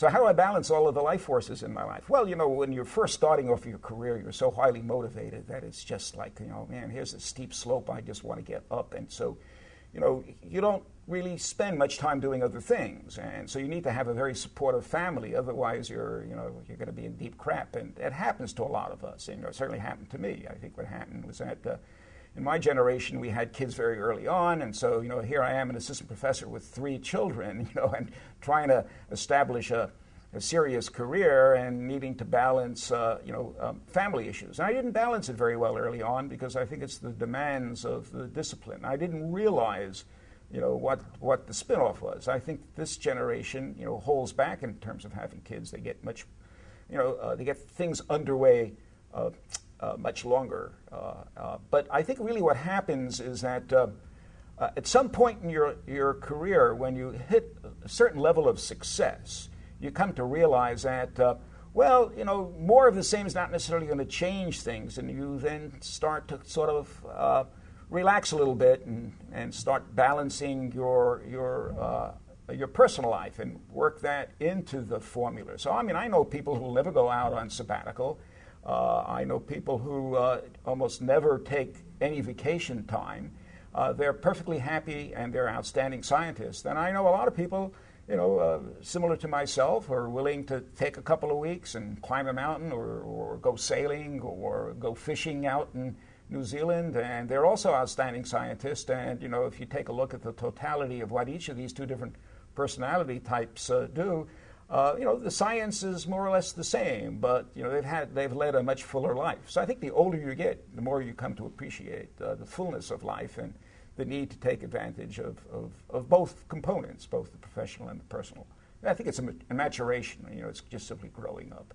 So how do I balance all of the life forces in my life? Well, you know, when you're first starting off your career, you're so highly motivated that it's just like, you know, man, here's a steep slope. I just want to get up. And so, you know, you don't really spend much time doing other things. And so you need to have a very supportive family. Otherwise, you're going to be in deep crap. And it happens to a lot of us. And, you know, it certainly happened to me. I think what happened was that in my generation, we had kids very early on, and so, you know, here I am, an assistant professor with 3 children, you know, and trying to establish a serious career and needing to balance, family issues. And I didn't balance it very well early on because I think it's the demands of the discipline. I didn't realize, you know, what the spinoff was. I think this generation, you know, holds back in terms of having kids. They get much, they get things underway much longer. But I think really what happens is that at some point in your career, when you hit a certain level of success, you come to realize that, well, you know, more of the same is not necessarily going to change things, and you then start to sort of relax a little bit and start balancing your personal life and work that into the formula. So, I mean, I know people who will never go out on sabbatical. I know people who almost never take any vacation time. They're perfectly happy and they're outstanding scientists. And I know a lot of people, you know, similar to myself, are willing to take a couple of weeks and climb a mountain or go sailing or go fishing out in New Zealand. And they're also outstanding scientists. And, you know, if you take a look at the totality of what each of these 2 different personality types do, you know, the science is more or less the same, but, you know, they've led a much fuller life. So I think the older you get, the more you come to appreciate the fullness of life and the need to take advantage of both components, both the professional and the personal. And I think it's a maturation. You know, it's just simply growing up.